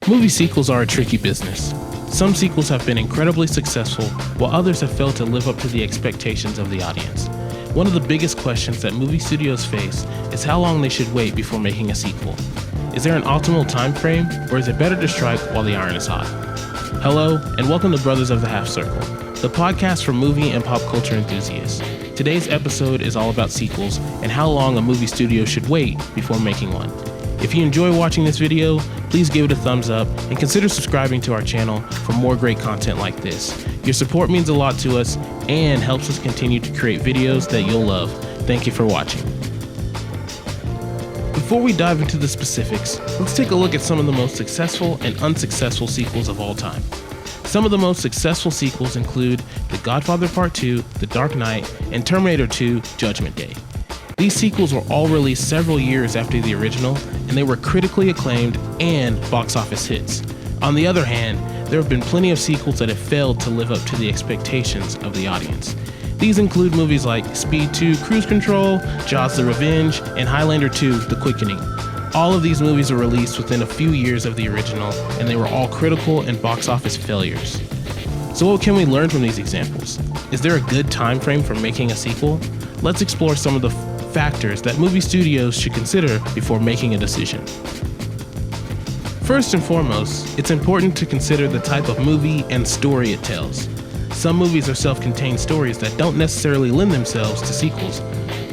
Movie sequels are a tricky business. Some sequels have been incredibly successful, while others have failed to live up to the expectations of the audience. One of the biggest questions that movie studios face is how long they should wait before making a sequel. Is there an optimal time frame, or is it better to strike while the iron is hot? Hello, and welcome to Brothers of the Half Circle, the podcast for movie and pop culture enthusiasts. Today's episode is all about sequels and how long a movie studio should wait before making one. If you enjoy watching this video, please give it a thumbs up and consider subscribing to our channel for more great content like this. Your support means a lot to us and helps us continue to create videos that you'll love. Thank you for watching. Before we dive into the specifics, let's take a look at some of the most successful and unsuccessful sequels of all time. Some of the most successful sequels include The Godfather Part 2, The Dark Knight, and Terminator 2: Judgment Day. These sequels were all released several years after the original, and they were critically acclaimed and box office hits. On the other hand, there have been plenty of sequels that have failed to live up to the expectations of the audience. These include movies like Speed 2: Cruise Control, Jaws: The Revenge, and Highlander 2: The Quickening. All of these movies were released within a few years of the original, and they were all critical and box office failures. So what can we learn from these examples? Is there a good time frame for making a sequel? Let's explore some of the factors that movie studios should consider before making a decision. First and foremost, it's important to consider the type of movie and story it tells. Some movies are self-contained stories that don't necessarily lend themselves to sequels.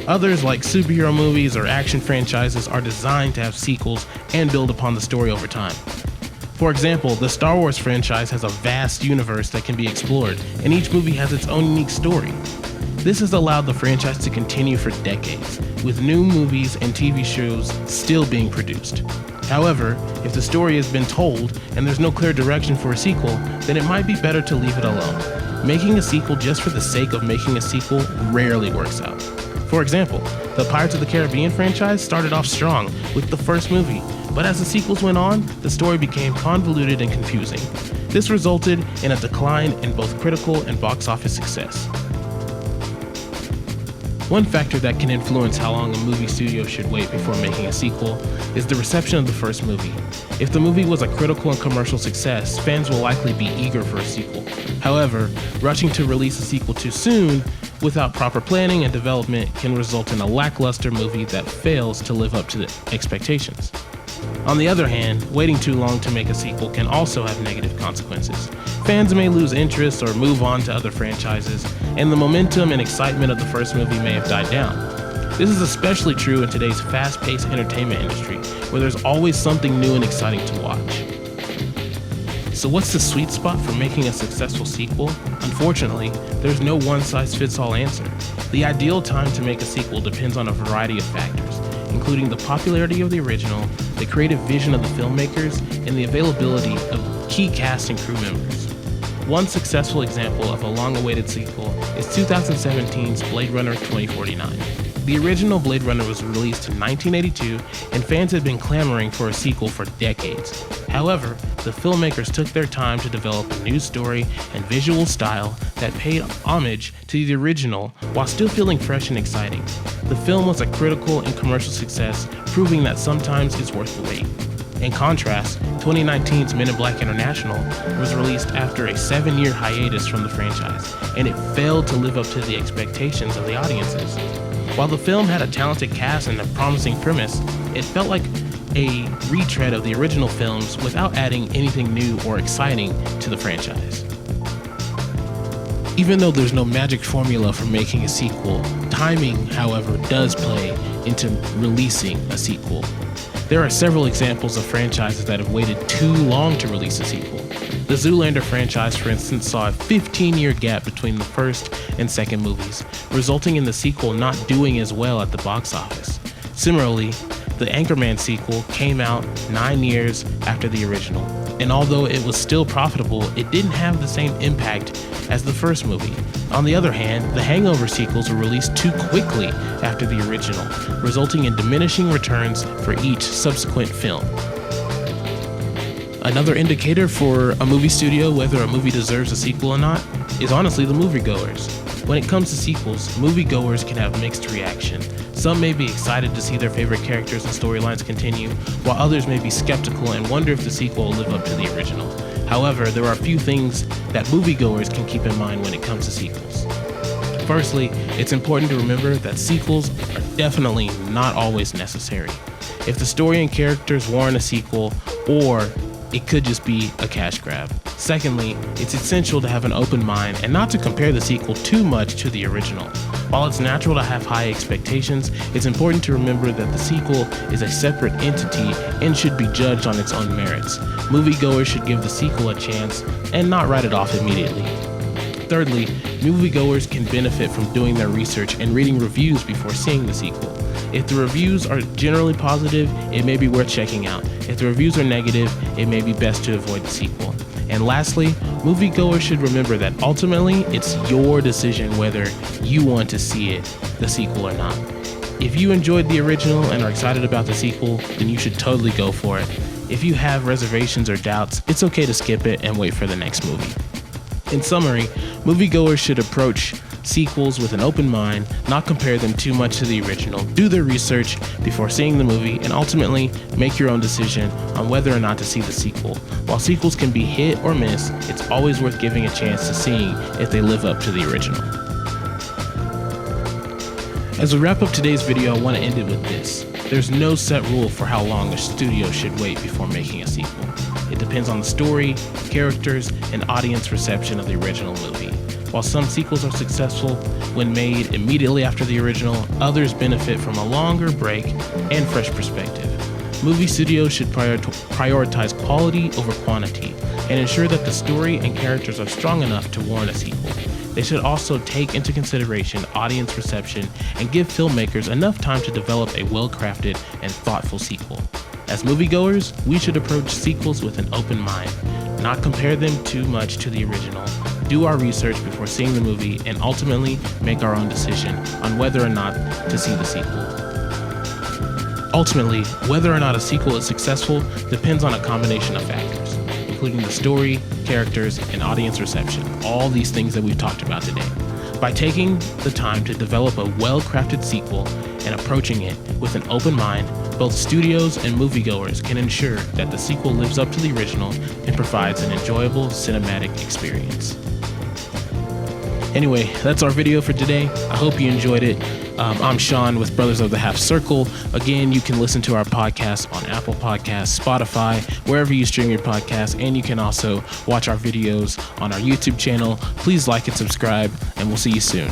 Others, like superhero movies or action franchises, are designed to have sequels and build upon the story over time. For example, the Star Wars franchise has a vast universe that can be explored, and each movie has its own unique story. This has allowed the franchise to continue for decades, with new movies and TV shows still being produced. However, if the story has been told and there's no clear direction for a sequel, then it might be better to leave it alone. Making a sequel just for the sake of making a sequel rarely works out. For example, the Pirates of the Caribbean franchise started off strong with the first movie, but as the sequels went on, the story became convoluted and confusing. This resulted in a decline in both critical and box office success. One factor that can influence how long a movie studio should wait before making a sequel is the reception of the first movie. If the movie was a critical and commercial success, fans will likely be eager for a sequel. However, rushing to release a sequel too soon without proper planning and development can result in a lackluster movie that fails to live up to the expectations. On the other hand, waiting too long to make a sequel can also have negative consequences. Fans may lose interest or move on to other franchises, and the momentum and excitement of the first movie may have died down. This is especially true in today's fast-paced entertainment industry, where there's always something new and exciting to watch. So what's the sweet spot for making a successful sequel? Unfortunately, there's no one-size-fits-all answer. The ideal time to make a sequel depends on a variety of factors, including the popularity of the original, the creative vision of the filmmakers, and the availability of key cast and crew members. One successful example of a long-awaited sequel is 2017's Blade Runner 2049. The original Blade Runner was released in 1982, and fans had been clamoring for a sequel for decades. However, the filmmakers took their time to develop a new story and visual style that paid homage to the original while still feeling fresh and exciting. The film was a critical and commercial success, proving that sometimes it's worth the wait. In contrast, 2019's Men in Black International was released after a 7-year hiatus from the franchise, and it failed to live up to the expectations of the audiences. While the film had a talented cast and a promising premise, it felt like a retread of the original films without adding anything new or exciting to the franchise. Even though there's no magic formula for making a sequel, timing, however, does play into releasing a sequel. There are several examples of franchises that have waited too long to release a sequel. The Zoolander franchise, for instance, saw a 15-year gap between the first and second movies, resulting in the sequel not doing as well at the box office. Similarly, the Anchorman sequel came out 9 years after the original, and although it was still profitable, it didn't have the same impact as the first movie. On the other hand, the Hangover sequels were released too quickly after the original, resulting in diminishing returns for each subsequent film. Another indicator for a movie studio whether a movie deserves a sequel or not is honestly the moviegoers. When it comes to sequels, moviegoers can have mixed reaction. Some may be excited to see their favorite characters and storylines continue, while others may be skeptical and wonder if the sequel will live up to the original. However, there are a few things that moviegoers can keep in mind when it comes to sequels. Firstly, it's important to remember that sequels are definitely not always necessary. If the story and characters warrant a sequel, or it could just be a cash grab. Secondly, it's essential to have an open mind and not to compare the sequel too much to the original. While it's natural to have high expectations, it's important to remember that the sequel is a separate entity and should be judged on its own merits. Moviegoers should give the sequel a chance and not write it off immediately. Thirdly, moviegoers can benefit from doing their research and reading reviews before seeing the sequel. If the reviews are generally positive, it may be worth checking out. If the reviews are negative, it may be best to avoid the sequel. And lastly, moviegoers should remember that ultimately it's your decision whether you want to see the sequel or not. If you enjoyed the original and are excited about the sequel, then you should totally go for it. If you have reservations or doubts, it's okay to skip it and wait for the next movie. In summary, moviegoers should approach sequels with an open mind, not compare them too much to the original, do their research before seeing the movie, and ultimately make your own decision on whether or not to see the sequel. While sequels can be hit or miss, it's always worth giving a chance to seeing if they live up to the original. As we wrap up today's video, I want to end it with this. There's no set rule for how long a studio should wait before making a sequel. It depends on the story, characters, and audience reception of the original movie. While some sequels are successful when made immediately after the original, others benefit from a longer break and fresh perspective. Movie studios should prioritize quality over quantity and ensure that the story and characters are strong enough to warrant a sequel. They should also take into consideration audience reception and give filmmakers enough time to develop a well-crafted and thoughtful sequel. As moviegoers, we should approach sequels with an open mind, not compare them too much to the original, do our research before seeing the movie, and ultimately make our own decision on whether or not to see the sequel. Ultimately, whether or not a sequel is successful depends on a combination of factors, including the story, characters, and audience reception, all these things that we've talked about today. By taking the time to develop a well-crafted sequel and approaching it with an open mind, both studios and moviegoers can ensure that the sequel lives up to the original and provides an enjoyable cinematic experience. Anyway, that's our video for today. I hope you enjoyed it. I'm Sean with Brothers of the Half Circle. Again, you can listen to our podcast on Apple Podcasts, Spotify, wherever you stream your podcasts, and you can also watch our videos on our YouTube channel. Please like and subscribe, and we'll see you soon.